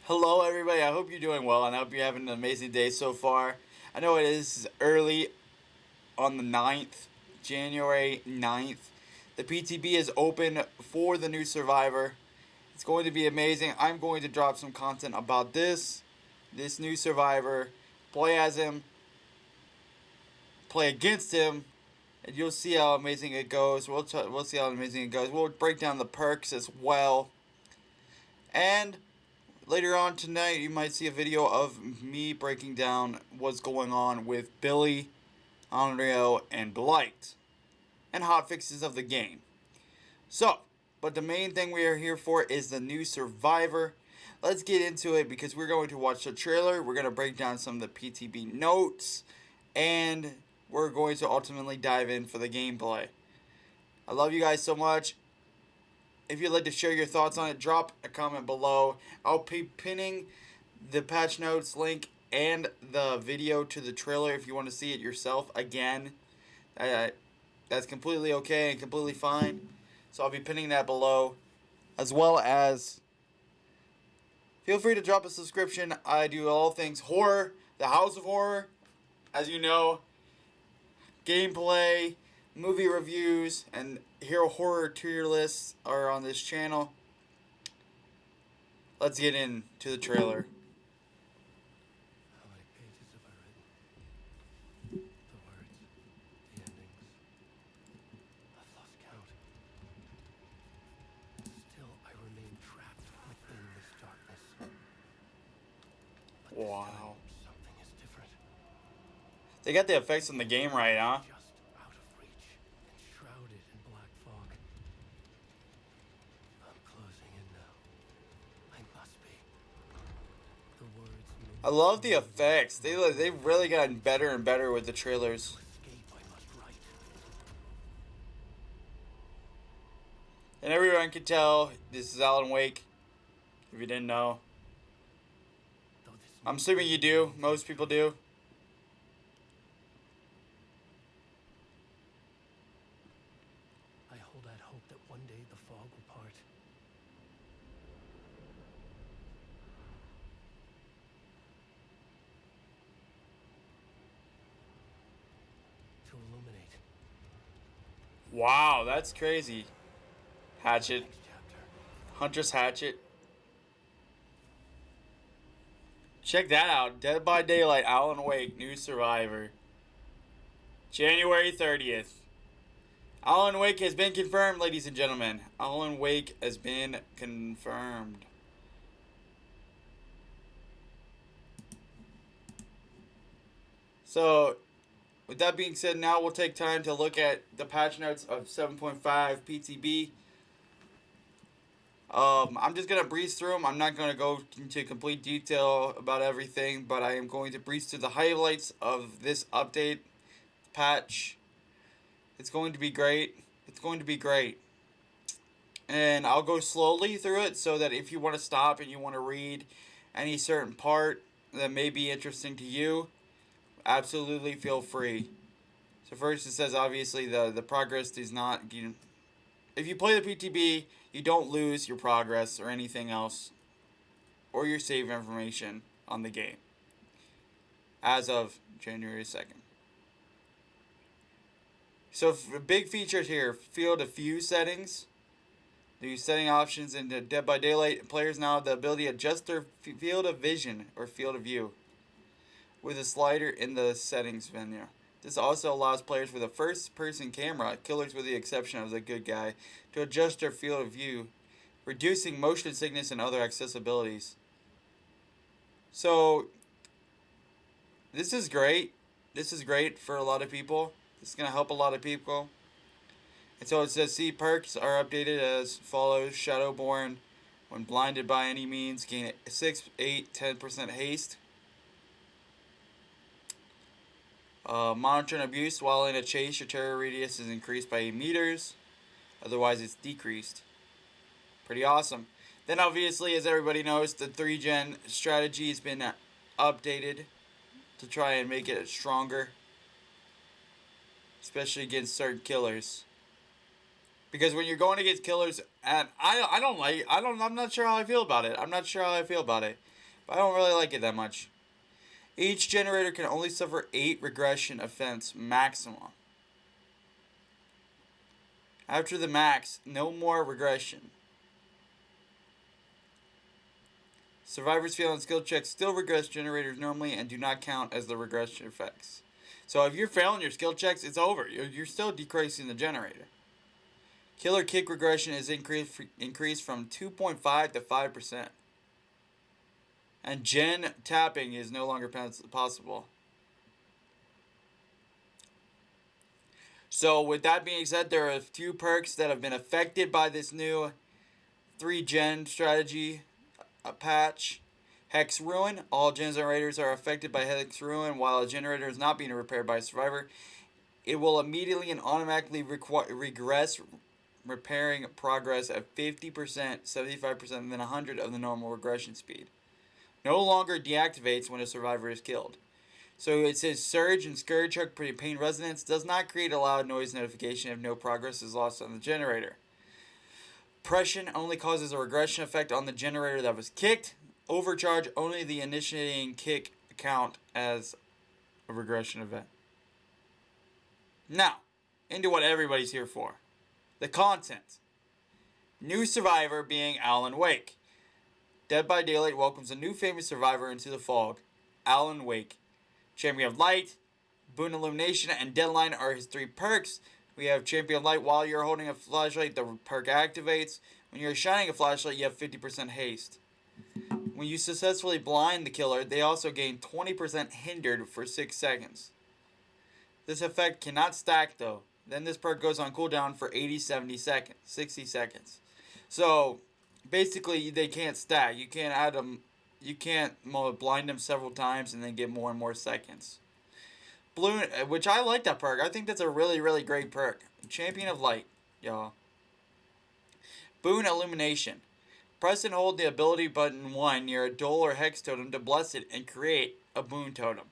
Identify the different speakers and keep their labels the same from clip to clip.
Speaker 1: Hello, everybody. I hope you're doing well, and I hope you're having an amazing day so far. I know it is early on the 9th, January 9th. The PTB is open for the new Survivor. It's going to be amazing. I'm going to drop some content about this new Survivor, play as him, play against him, and you'll see how amazing it goes. We'll see how amazing it goes. We'll break down the perks as well. And later on tonight, you might see a video of me breaking down what's going on with Billy, Onryō, and Blight, and hotfixes of the game. So, but the main thing we are here for is the new Survivor. Let's get into it because we're going to watch the trailer. We're going to break down some of the PTB notes, and we're going to ultimately dive in for the gameplay. I love you guys so much. If you'd like to share your thoughts on it, drop a comment below. I'll be pinning the patch notes link and the video to the trailer if you want to see it yourself again. That's completely okay and completely fine. So I'll be pinning that below. As well as, feel free to drop a subscription. I do all things horror, the House of Horror, as you know, gameplay, movie reviews, and hero horror tier lists are on this channel. Let's get into the trailer.
Speaker 2: How many pages have I written? The words, the endings. I've lost count. Still, I remain trapped within this darkness. But
Speaker 1: Wow.
Speaker 2: this time, something is different.
Speaker 1: They got the effects in the game right, huh?
Speaker 2: Just out of reach and shrouded in black fog. I'm closing in now. I must be. The words.
Speaker 1: I love the effects. They've really gotten better and better with the trailers.
Speaker 2: To escape, I must write.
Speaker 1: And everyone can tell this is Alan Wake. If you didn't know,
Speaker 2: Though this
Speaker 1: I'm assuming you do. Most people do.
Speaker 2: I hold out hope that one day the fog will part. To illuminate
Speaker 1: Wow, that's crazy. Hatchet.
Speaker 2: next chapter.
Speaker 1: Huntress Hatchet. Check that out. Dead by Daylight, Alan Wake, new Survivor. January 30th. Alan Wake has been confirmed, ladies and gentlemen. Alan Wake has been confirmed. So, with that being said, now we'll take time to look at the patch notes of 7.5 PTB. I'm just going to breeze through them. I'm not going to go into complete detail about everything, but I am going to breeze through the highlights of this update patch. It's going to be great. It's going to be great. And I'll go slowly through it so that if you want to stop and you want to read any certain part that may be interesting to you, absolutely feel free. So first it says obviously the progress does not... if you play the PTB, you don't lose your progress or anything else or your save information on the game as of January 2nd. So big features here, field of view settings. The setting options in the Dead by Daylight, players now have the ability to adjust their field of vision or field of view with a slider in the settings menu. This also allows players with a first-person camera, killers with the exception of the good guy, to adjust their field of view, reducing motion sickness and other accessibilities. So, this is great. This is great for a lot of people. This is going to help a lot of people. And so it says, see, perks are updated as follows. Shadowborn, when blinded by any means, gain 6, 8, 10% haste. Monitoring abuse while in a chase, your terror radius is increased by 8 meters. Otherwise, it's decreased. Pretty awesome. Then, obviously, as everybody knows, the 3-gen strategy has been updated to try and make it stronger, especially against certain killers. Because when you're going against killers, and I'm not sure how I feel about it. but I don't really like it that much. Each generator can only suffer 8 regression events maximum. After the max, no more regression. Survivors fail on skill checks still regress generators normally and do not count as the regression effects. So if you're failing your skill checks, it's over. You're still decreasing the generator. Killer kick regression is increased from 2.5 to 5%. And gen tapping is no longer possible. So with that being said, there are a few perks that have been affected by this new 3-gen strategy patch. Hex Ruin. All generators are affected by Hex Ruin while a generator is not being repaired by a survivor. It will immediately and automatically regress repairing progress at 50%, 75%, and then 100 of the normal regression speed. No longer deactivates when a survivor is killed. So it says Surge and Scourge Hook Pain Resonance does not create a loud noise notification if no progress is lost on the generator. Pression only causes a regression effect on the generator that was kicked. Overcharge only the initiating kick count as a regression event. Now, into what everybody's here for. The content. New survivor being Alan Wake. Dead by Daylight welcomes a new famous survivor into the fog. Alan Wake. Champion of Light, Boon Illumination, and Deadline are his 3 perks. We have Champion of Light. While you're holding a flashlight, the perk activates. When you're shining a flashlight, you have 50% haste. When you successfully blind the killer, they also gain 20% hindered for 6 seconds. This effect cannot stack though. Then this perk goes on cooldown for 60 seconds. So basically they can't stack. You can't add them. You can't blind them several times and then get more and more seconds. Blue, which I like that perk. I think that's a really, really great perk. Champion of Light, y'all. Boon Illumination. Press and hold the ability button 1 near a Dole or Hex totem to bless it and create a Boon totem.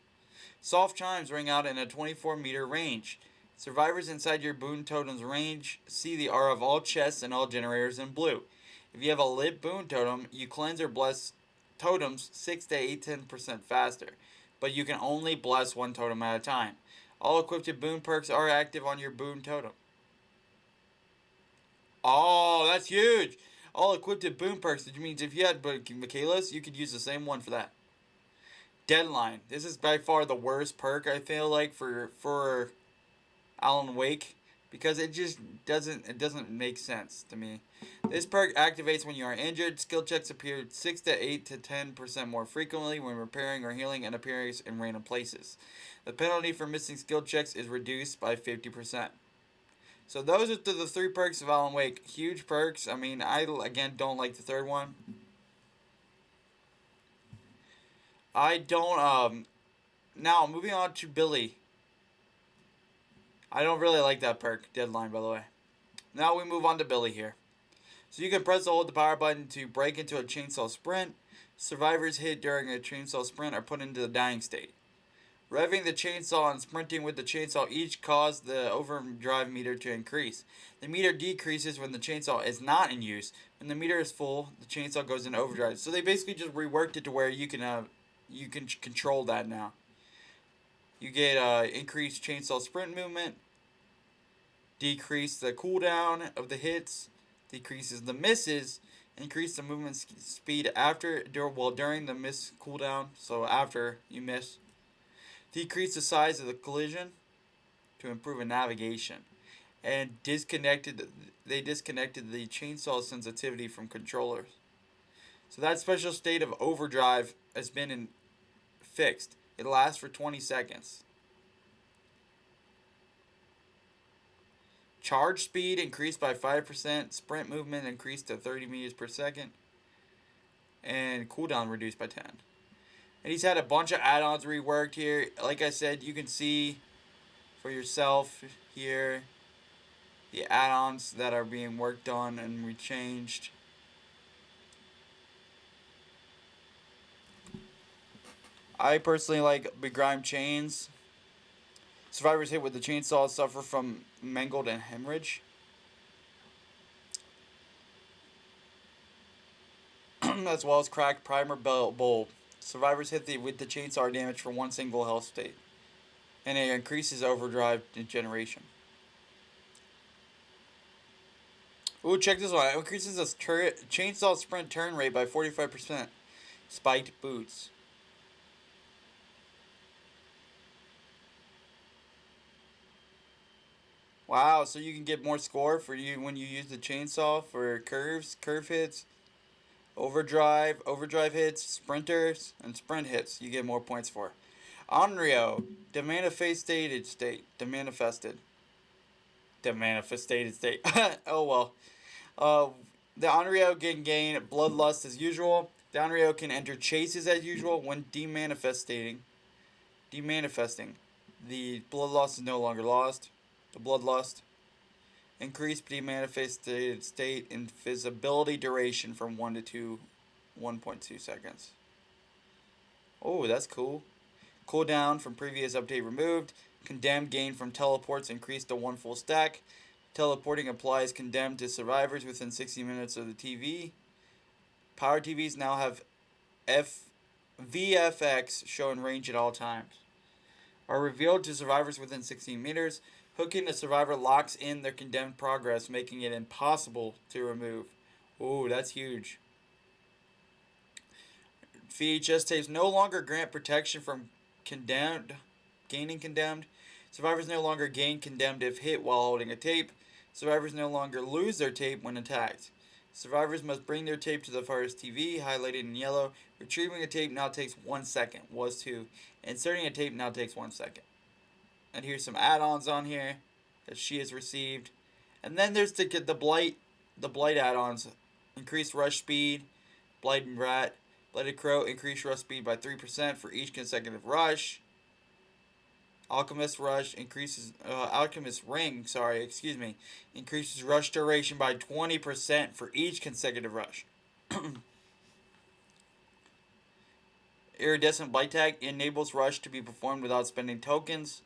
Speaker 1: Soft chimes ring out in a 24-meter range. Survivors inside your Boon totem's range see the aura of all chests and all generators in blue. If you have a lit Boon totem, you cleanse or bless totems 6 to 10% faster, but you can only bless 1 totem at a time. All equipped Boon perks are active on your Boon totem. Oh, that's huge! All equipped Boon perks, which means if you had Michaela's, you could use the same one for that. Deadline. This is by far the worst perk, I feel like, for Alan Wake, because it just doesn't make sense to me. This perk activates when you are injured. Skill checks appear 6 to 8 to 10% more frequently when repairing or healing and appears in random places. The penalty for missing skill checks is reduced by 50%. So those are the 3 perks of Alan Wake. Huge perks. I mean, I, again, don't like the 3rd one. I don't, now, moving on to Billy. I don't really like that perk. Deadline, by the way. Now we move on to Billy here. So you can press and hold the power button to break into a chainsaw sprint. Survivors hit during a chainsaw sprint are put into the dying state. Revving the chainsaw and sprinting with the chainsaw each cause the overdrive meter to increase. The meter decreases when the chainsaw is not in use. When the meter is full, the chainsaw goes into overdrive. So they basically just reworked it to where you can control that now. You get increased chainsaw sprint movement, decrease the cooldown of the hits, decreases the misses, increase the movement speed during the miss cooldown, so after you miss. Decrease the size of the collision to improve in navigation. And they disconnected the chainsaw sensitivity from controllers. So that special state of overdrive has been fixed. It lasts for 20 seconds. Charge speed increased by 5%. Sprint movement increased to 30 meters per second. And cooldown reduced by 10. And he's had a bunch of add-ons reworked here. Like I said, you can see for yourself here the add-ons that are being worked on and rechanged. I personally like begrimed chains. Survivors hit with the chainsaw suffer from mangled and hemorrhage. As well as cracked primer bulb. Survivors hit with the chainsaw damage for one single health state. And it increases overdrive generation. Ooh, check this one. It increases the chainsaw sprint turn rate by 45%. Spiked boots. Wow, so you can get more score for you when you use the chainsaw for curve hits, overdrive hits, sprinters, and sprint hits. You get more points for. Onryō, demanifested state. Oh well. The Onryō can gain bloodlust as usual. The Onryō can enter chases as usual when demanifesting. The bloodlust is no longer lost. The bloodlust. Increased demanifested state invisibility duration from 1.2 seconds. Oh, that's cool. Cooldown from previous update removed. Condemned gain from teleports increased to 1 full stack. Teleporting applies condemned to survivors within 60 minutes of the TV. Power TVs now have VFX shown range at all times. Are revealed to survivors within 16 meters. Hooking a survivor locks in their condemned progress, making it impossible to remove. Ooh, that's huge. VHS tapes no longer grant protection from gaining condemned. Survivors no longer gain condemned if hit while holding a tape. Survivors no longer lose their tape when attacked. Survivors must bring their tape to the farthest TV, highlighted in yellow. Retrieving a tape now takes 1 second, was 2. Inserting a tape now takes 1 second. And here's some add-ons on here that she has received. And then there's the Blight add-ons. Increased rush speed, Blight and Rat. Blighted Crow, increased rush speed by 3% for each consecutive rush. Alchemist Ring, increases rush duration by 20% for each consecutive rush. Iridescent Blight Tag enables rush to be performed without spending tokens.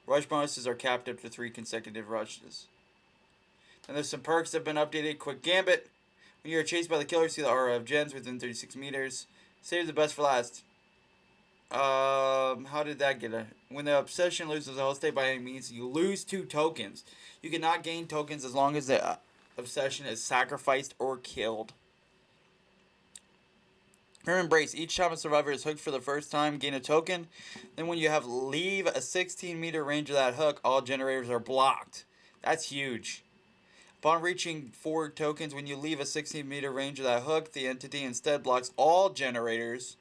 Speaker 1: Rush bonuses are capped up to 3 consecutive rushes. And there's some perks that have been updated. Quick Gambit. When you're chased by the killer, see the aura of gens within 36 meters. Save the best for last. How did that get it? When the obsession loses a health state by any means, you lose 2 tokens. You cannot gain tokens as long as the obsession is sacrificed or killed. Grim Embrace. Each time a survivor is hooked for the first time, gain a token. Then when you leave a 16-meter range of that hook, all generators are blocked. That's huge. Upon reaching 4 tokens, when you leave a 16-meter range of that hook, the entity instead blocks all generators.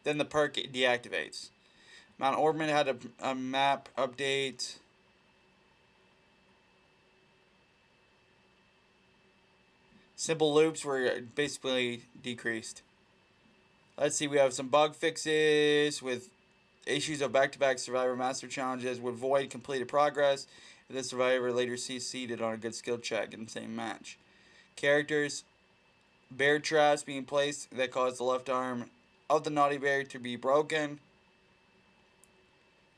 Speaker 1: Then the perk deactivates. Mount Ormond had a map update. Simple loops were basically decreased. Let's see, we have some bug fixes with issues of back-to-back Survivor Master Challenges would void completed progress if the Survivor later seeded on a good skill check in the same match. Characters, bear traps being placed that cause the left arm of the naughty bear to be broken.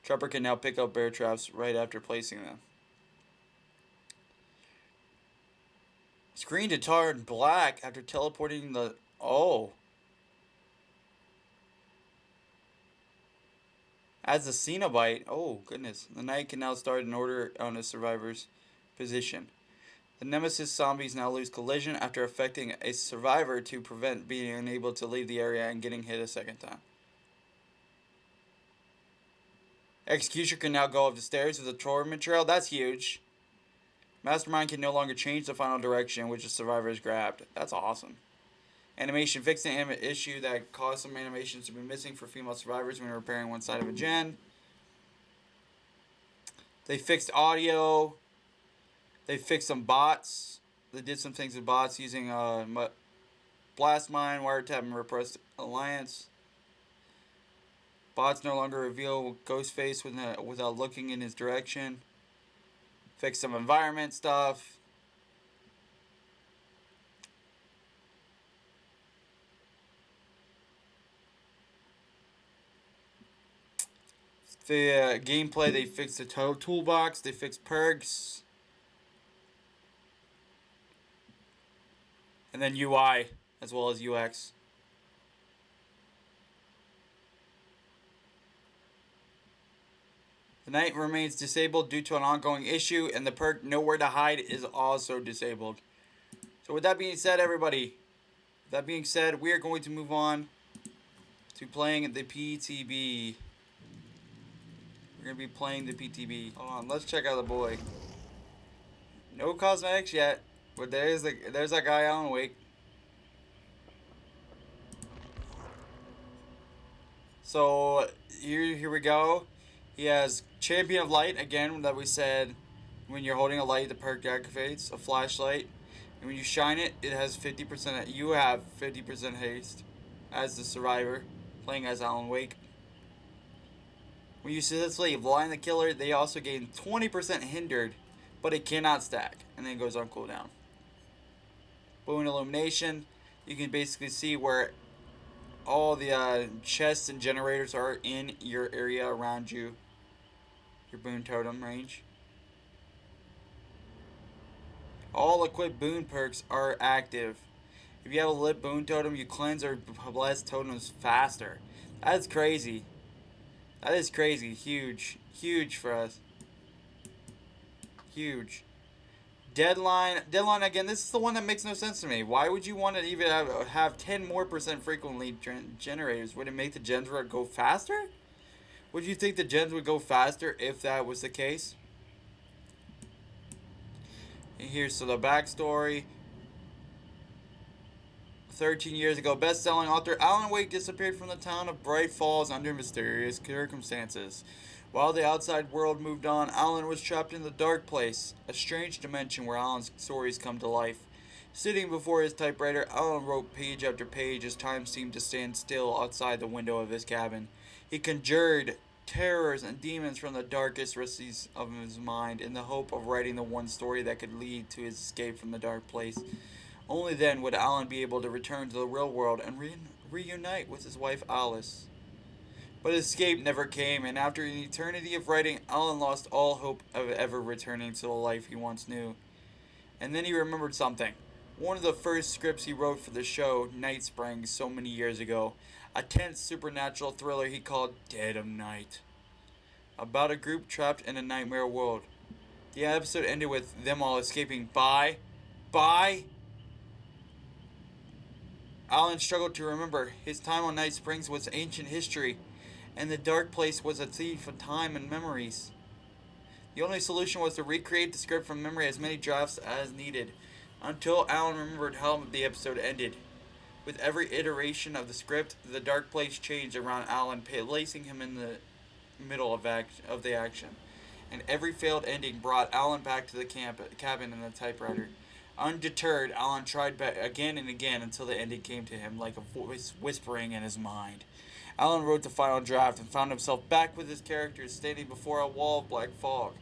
Speaker 1: Trapper can now pick up bear traps right after placing them. Screen to turn black after teleporting the... Oh. As a Cenobite, oh goodness, the knight can now start an order on a survivor's position. The Nemesis zombies now lose collision after affecting a survivor to prevent being unable to leave the area and getting hit a second time. Executioner can now go up the stairs with a torment trail, that's huge. Mastermind can no longer change the final direction which the survivor is grabbed, that's awesome. Animation fixed the issue that caused some animations to be missing for female survivors when repairing one side of a gen. They fixed audio. They fixed some bots. They did some things with bots using Blast Mine, Wiretap, and Repressed Alliance. Bots no longer reveal Ghostface without looking in his direction. Fixed some environment stuff. The gameplay, they fixed the toolbox, they fixed perks. And then UI, as well as UX. The knight remains disabled due to an ongoing issue, and the perk Nowhere to Hide is also disabled. So with that being said, everybody, we are going to move on to playing the PTB. We're going to be playing the PTB. Hold on, let's check out the boy. No cosmetics yet, but there's that guy Alan Wake. So here we go. He has Champion of Light again, that we said when you're holding a light, the perk activates. A flashlight, and when you shine it, it has 50%. You have 50% haste as the survivor, playing as Alan Wake. When you successfully blind the killer, they also gain 20% hindered, but it cannot stack, and then it goes on cooldown. Boon Illumination, you can basically see where all the chests and generators are in your area around you. Your boon totem range. All equipped boon perks are active. If you have a lit boon totem, you cleanse or bless totems faster. That's crazy. That is crazy. Huge. Huge for us. Huge. Deadline again, this is the one that makes no sense to me. Why would you want to even have 10% more frequently generators? Would it make the gens go faster? Would you think the gens would go faster if that was the case? And here's the backstory. 13 years ago, best-selling author Alan Wake disappeared from the town of Bright Falls under mysterious circumstances. While the outside world moved on, Alan was trapped in the dark place, a strange dimension where Alan's stories come to life. Sitting before his typewriter, Alan wrote page after page as time seemed to stand still outside the window of his cabin. He conjured terrors and demons from the darkest recesses of his mind in the hope of writing the one story that could lead to his escape from the dark place. Only then would Alan be able to return to the real world and reunite with his wife Alice. But escape never came, and after an eternity of writing, Alan lost all hope of ever returning to the life he once knew. And then he remembered something. One of the first scripts he wrote for the show, Night Springs, so many years ago. A tense supernatural thriller he called Dead of Night. About a group trapped in a nightmare world. The episode ended with them all escaping. Bye. Alan struggled to remember. His time on Night Springs was ancient history, and the dark place was a thief of time and memories. The only solution was to recreate the script from memory as many drafts as needed, until Alan remembered how the episode ended. With every iteration of the script, the dark place changed around Alan, placing him in the middle of the action. And every failed ending brought Alan back to the cabin in the typewriter. Undeterred, Alan tried again and again until the ending came to him like a voice whispering in his mind. Alan wrote the final draft and found himself back with his characters standing before a wall of black fog.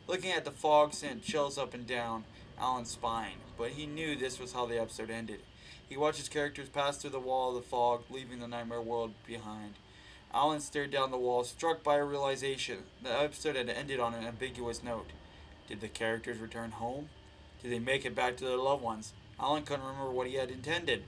Speaker 1: Looking at the fog sent chills up and down Alan's spine, but he knew this was how the episode ended. He watched his characters pass through the wall of the fog, leaving the nightmare world behind. Alan stared down the wall, struck by a realization. The episode had ended on an ambiguous note. Did the characters return home? Did they make it back to their loved ones? Alan couldn't remember what he had intended.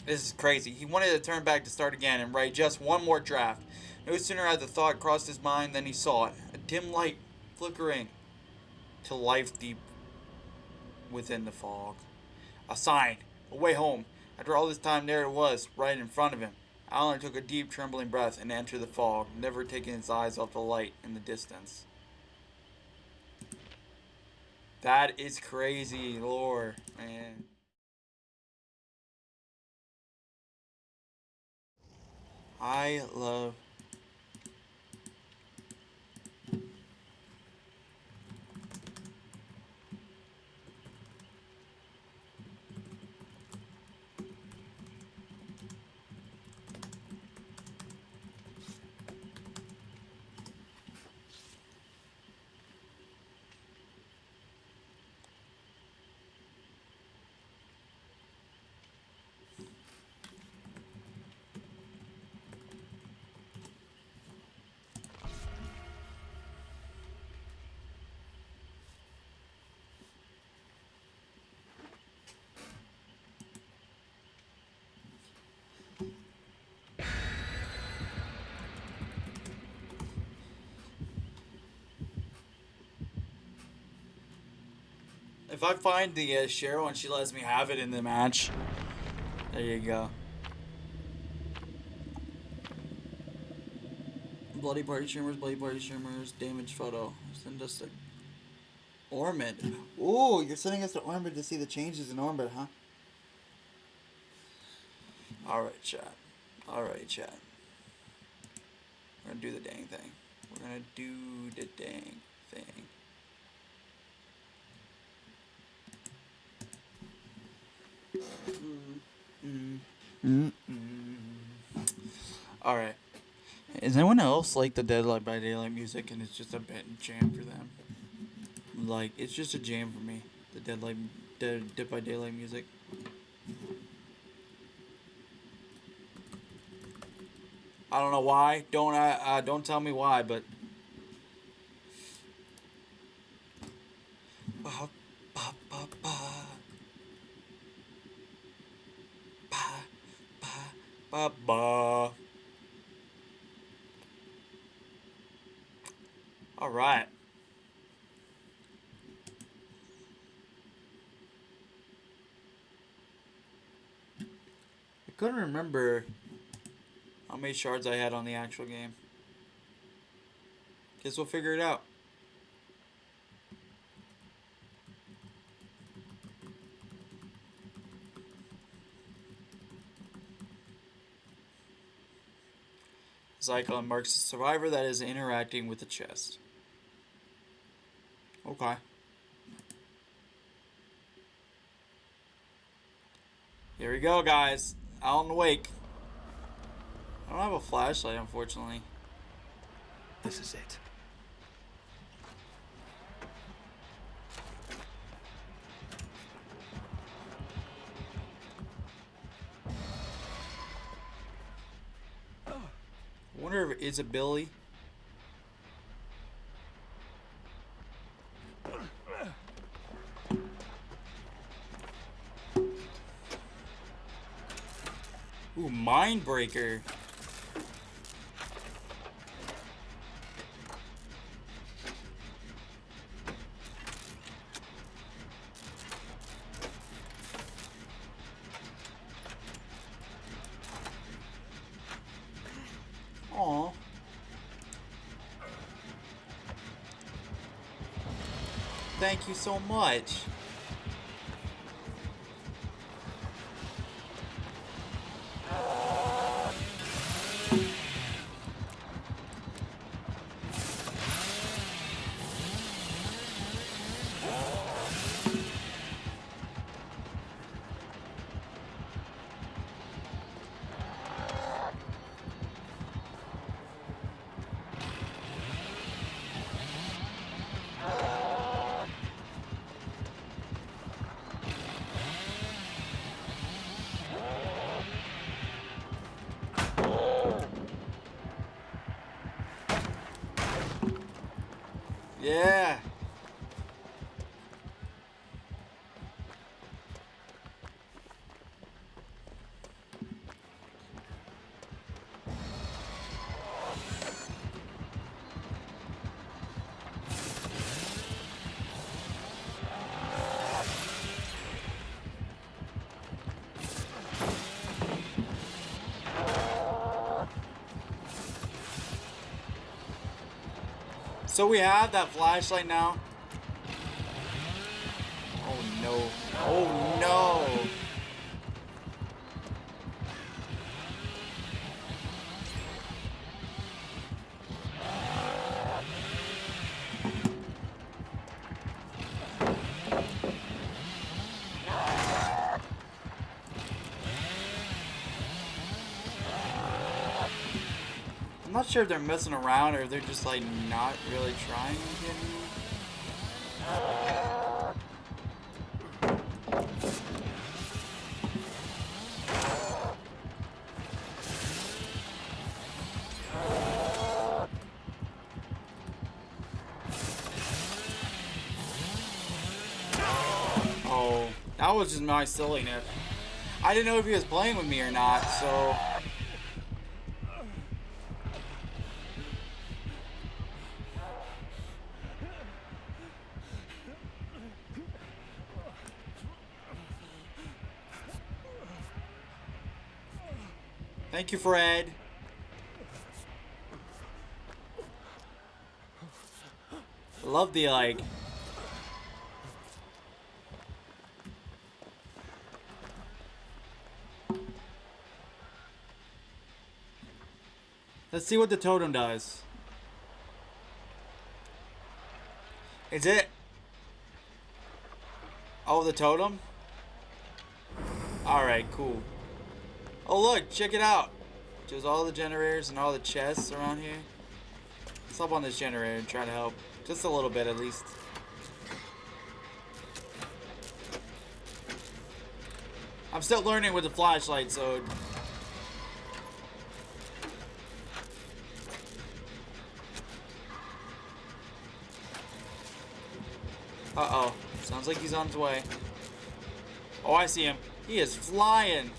Speaker 1: This is crazy. He wanted to turn back to start again and write just one more draft. No sooner had the thought crossed his mind than he saw it. A dim light flickering to life deep within the fog. A sign. A way home. After all this time, there it was, right in front of him. Alan took a deep, trembling breath and entered the fog, never taking his eyes off the light in the distance. That is crazy lore, man. I love... I find the Cheryl and she lets me have it in the match. There you go. Bloody party streamers, damage photo. Send us the Ormond. Ooh, you're sending us to Ormond to see the changes in Ormond, huh? Alright, chat. Alright, chat. We're gonna do the dang thing. We're gonna do the dang thing. Alright. Is anyone else like the Dead by Daylight music and it's just a bit jam for them? Like, it's just a jam for me. The Dead by Daylight music. I don't know why. Don't tell me why, but ba, ba, ba, ba. Ba, ba, ba, ba. All right. I couldn't remember how many shards I had on the actual game. Guess we'll figure it out. This icon marks a survivor that is interacting with the chest. Okay. Here we go, guys. Out in the wake. I don't have a flashlight, unfortunately.
Speaker 2: This is it.
Speaker 1: I wonder if it's a Billy. Ooh, Mindbreaker. Aw. Thank you so much. Yeah. So we have that flashlight now. Oh no. Oh no. I'm not sure if they're messing around or if they're just like not really trying to get me. Oh, that was just my silliness. I didn't know if he was playing with me or not, so. Thank you, Fred. Love the like. Let's see what the totem does. Is it? Oh, the totem? Alright, cool. Oh, look, check it out. Just all the generators and all the chests around here. Let's hop on this generator and try to help. Just a little bit, at least. I'm still learning with the flashlight, so... Uh-oh. Sounds like he's on his way. Oh, I see him. He is flying.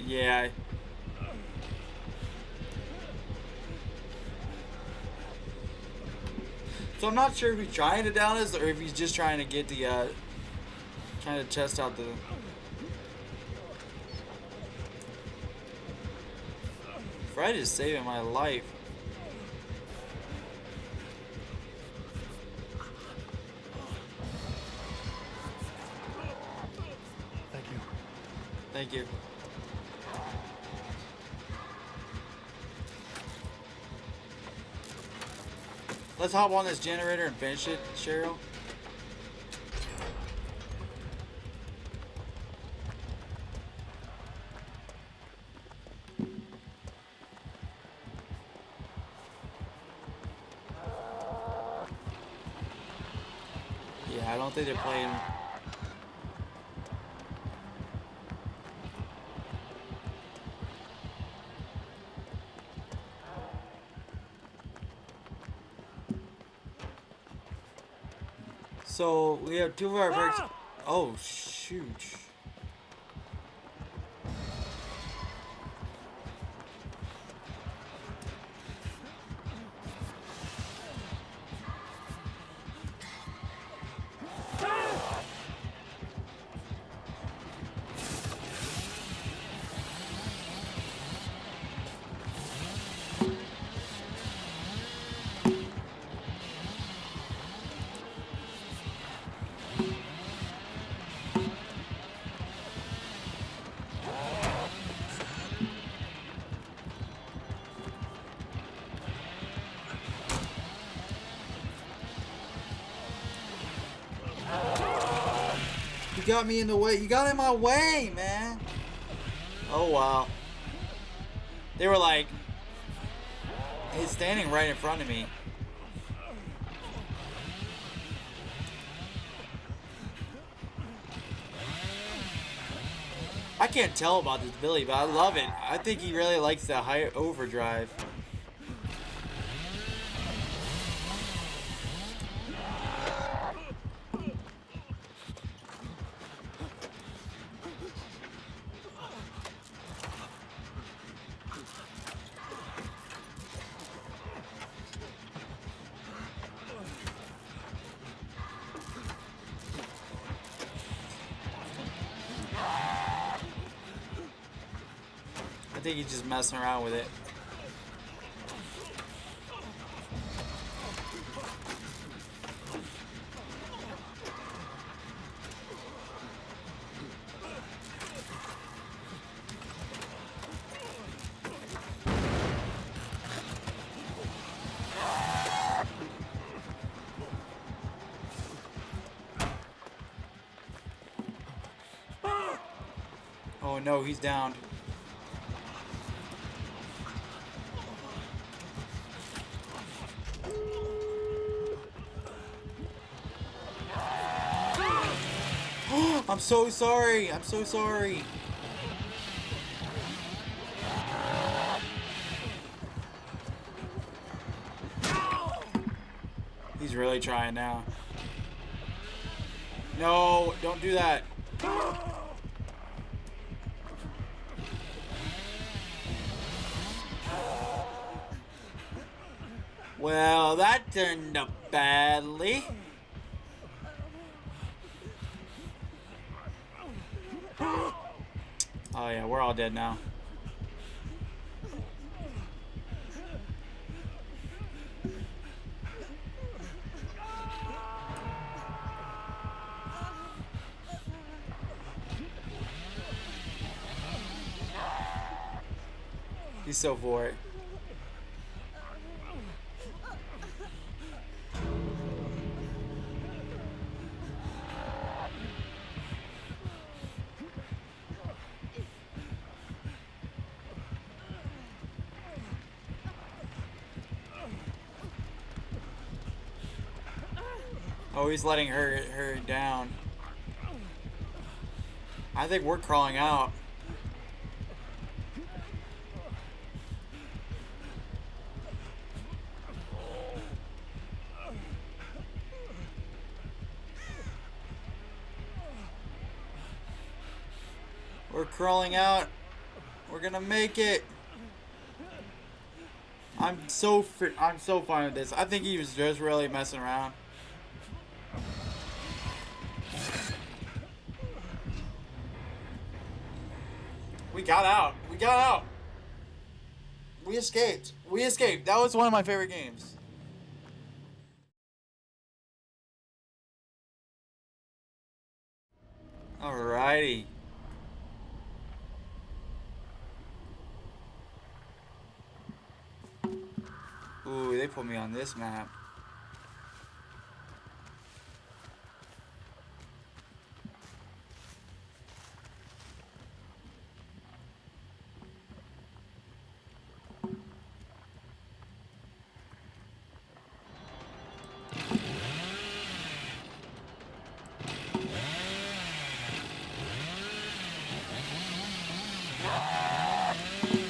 Speaker 1: Yeah. So I'm not sure if he's trying to down us or if he's just trying to get the, trying to test out the... Fred is saving my life.
Speaker 2: Thank you.
Speaker 1: Thank you. Let's hop on this generator and finish it, Cheryl. Yeah, I don't think they're playing. So we have two of our breaks. Oh shoot! You got me in the way. You got in my way, man. Oh, wow. They were like... He's standing right in front of me. I can't tell about this Billy, but I love it. I think he really likes the high overdrive. I think he's just messing around with it. Oh no, he's down. I'm so sorry. I'm so sorry. He's really trying now. No, don't do that. Well, that turned up badly. Oh yeah, we're all dead now. He's so for it. Oh, he's letting her down. I think we're crawling out. We're crawling out. We're gonna make it. I'm so fine with this. I think he was just really messing around. We got out. We got out. We escaped. We escaped. That was one of my favorite games. Alrighty. Ooh, they put me on this map.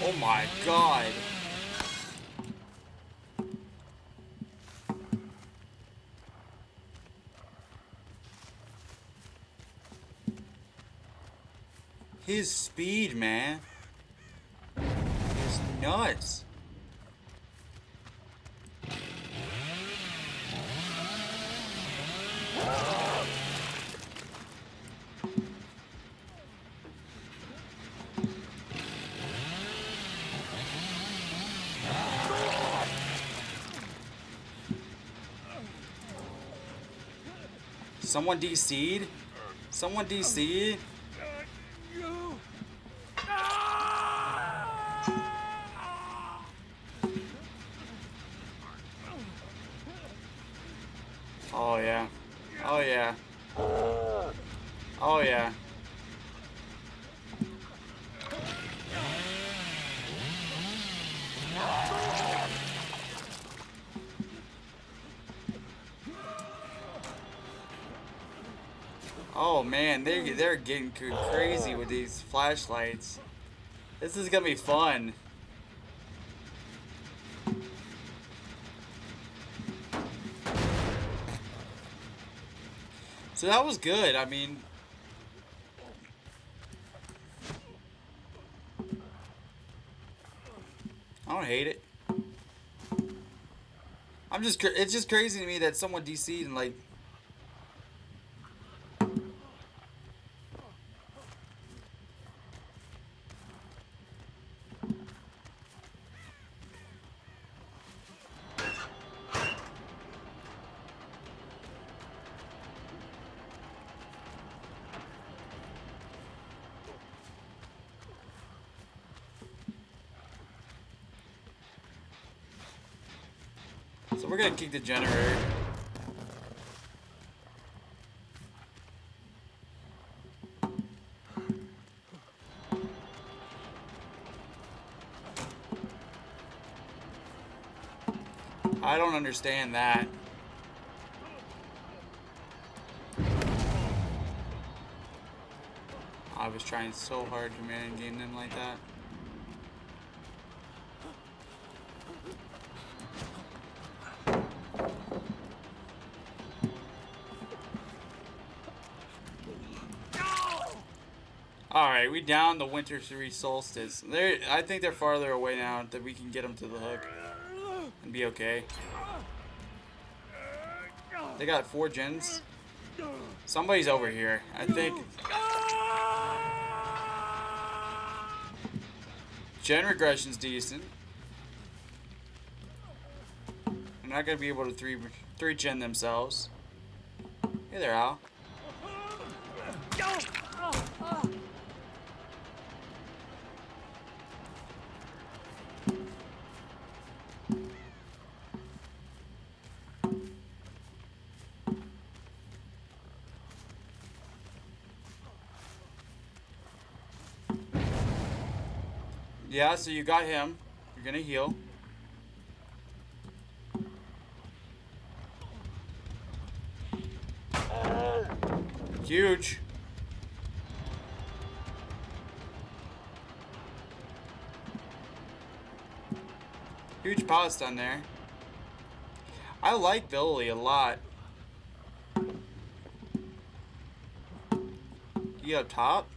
Speaker 1: Oh my god. His speed, man, is nuts. Someone DC'd? Someone DC'd? Oh yeah. Oh yeah. Oh yeah. Oh man, they're getting crazy with these flashlights. This is gonna be fun. So that was good. I mean, I don't hate it. It's just crazy to me that someone DC'd and like. So we're gonna kick the generator. I don't understand that. I was trying so hard to man game them like that. Alright, we downed the winter 3 solstice. I think they're farther away now that we can get them to the hook. and be okay. They got 4 gens. Somebody's over here, I think. Gen regression's decent. They're not gonna be able to three gen themselves. Hey there, Al. Yeah, so you got him. You're gonna heal. Huge. Huge pause down there. I like Billy a lot. You up top?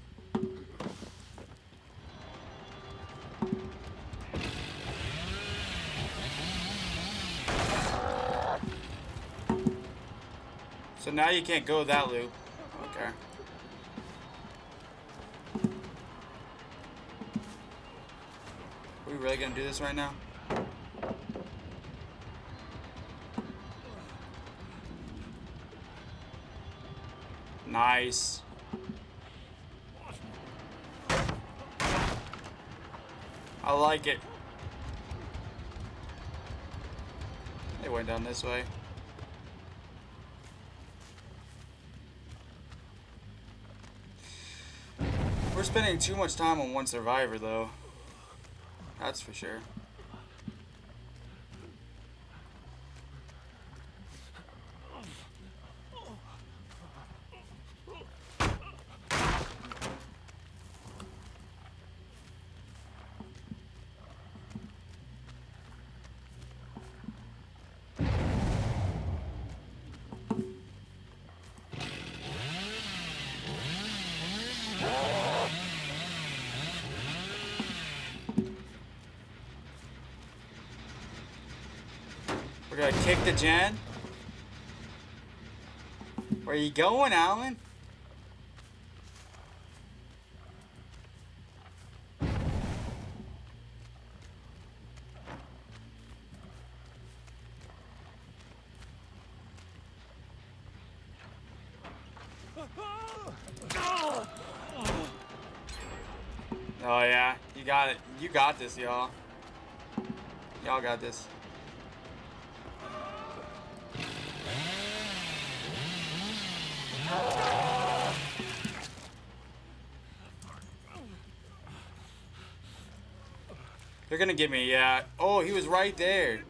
Speaker 1: So now you can't go that loop. Okay. Are we really gonna do this right now? Nice. I like it. They went down this way. We're spending too much time on one survivor, though. That's for sure. We're gonna kick the gen. Where you going, Alan? Oh yeah, you got it. You got this, y'all. Y'all got this. They're gonna get me, yeah. Oh, he was right there.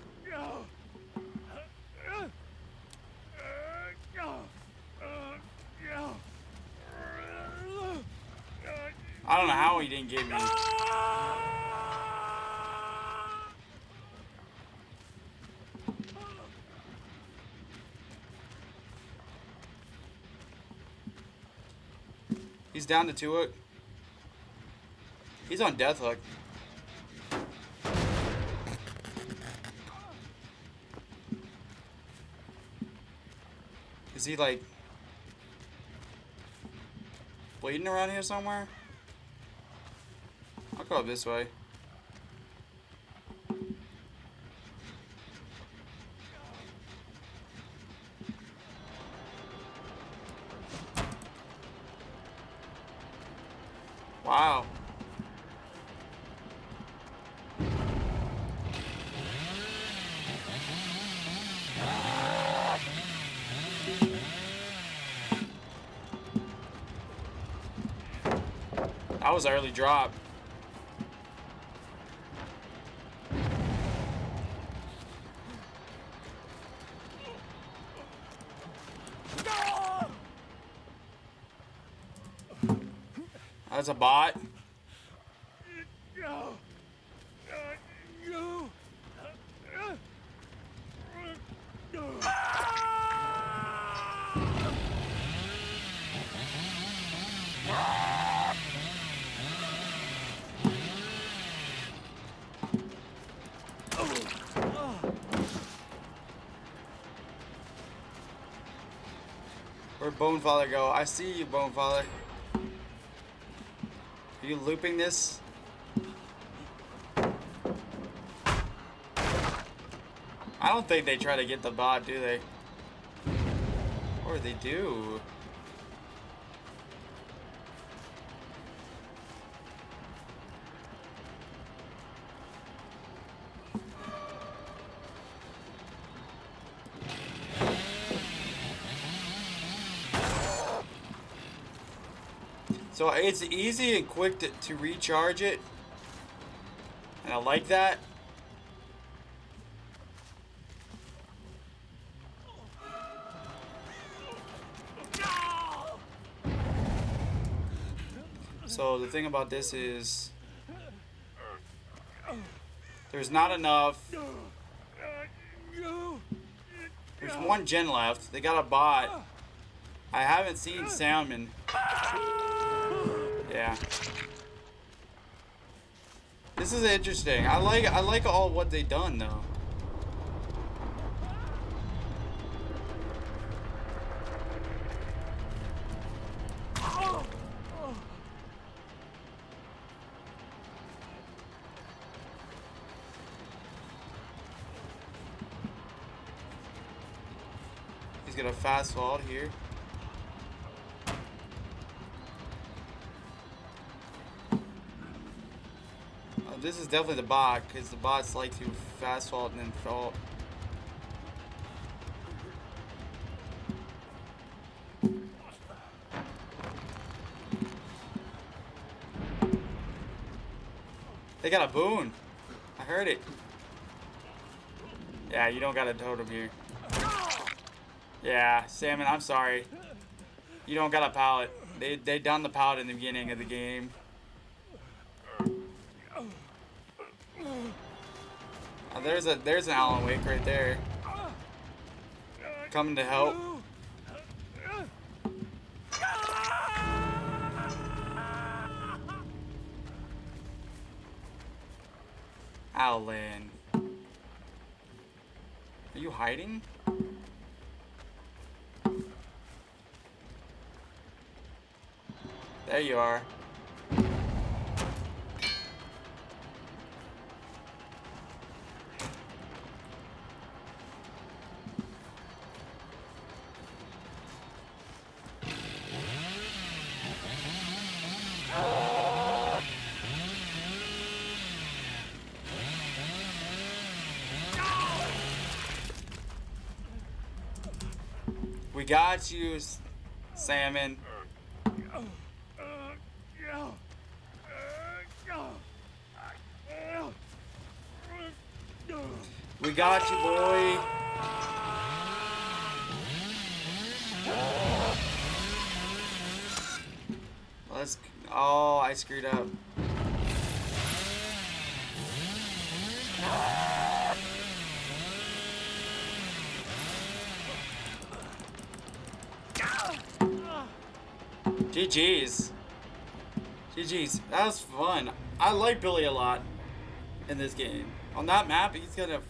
Speaker 1: I don't know how he didn't get me. He's down to 2-hook. He's on death hook. Is he like bleeding around here somewhere? I'll go up this way. Wow. That was an early drop. That's a bot. Where'd Bonefather go? I see you, Bonefather. Are you looping this? I don't think they try to get the bot, do they? Or they do. So it's easy and quick to recharge it. And I like that. So the thing about this is there's not enough. There's one gen left. They got a bot. I haven't seen Salmon. Yeah. This is interesting. I like all what they done though. He's gonna fast forward here. This is definitely the bot, because the bots like to fast fault and then fault. They got a boon. I heard it. Yeah, you don't got a totem here. Yeah, Salmon, I'm sorry. You don't got a pallet. They done the pallet in the beginning of the game. There's an Alan Wake right there. Coming to help. Alan. Are you hiding? There you are. We got you, Salmon. We got you, boy. Let's. Oh, I screwed up. GG's. GG's. That was fun. I like Billy a lot in this game. On that map, he's gonna.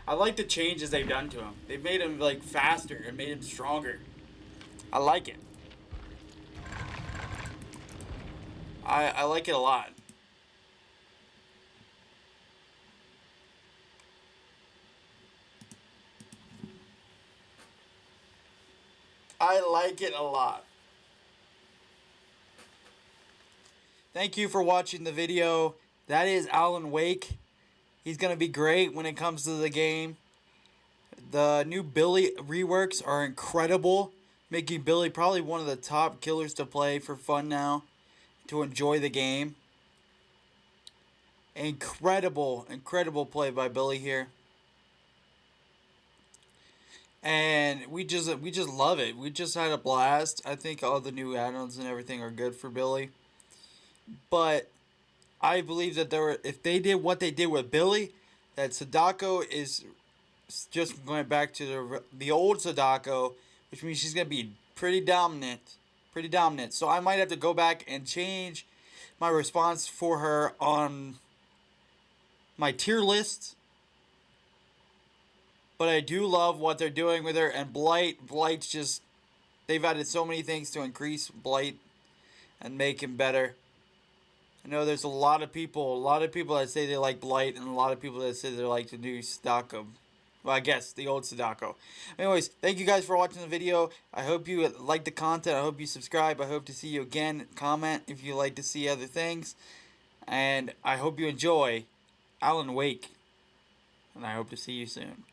Speaker 1: I like the changes they've done to him. They've made him like faster and made him stronger. I like it. I like it a lot. I like it a lot. Thank you for watching the video. That is Alan Wake. He's going to be great when it comes to the game. The new Billy reworks are incredible, making Billy probably one of the top killers to play for fun now, to enjoy the game. Incredible, incredible play by Billy here. And we just love it. We just had a blast. I think all the new add-ons and everything are good for Billy. But I believe that if they did what they did with Billy, that Sadako is just going back to the old Sadako, which means she's going to be pretty dominant. Pretty dominant. So I might have to go back and change my response for her on my tier list. But I do love what they're doing with her. And Blight's just They've added so many things to increase Blight and make him better. I know there's a lot of people that say they like Blight, and a lot of people that say they like the new Sadako. Well, I guess the old Sadako. Anyways, thank you guys for watching the video. I hope you like the content. I hope you subscribe. I hope to see you again. Comment if you like to see other things. And I hope you enjoy Alan Wake. And I hope to see you soon.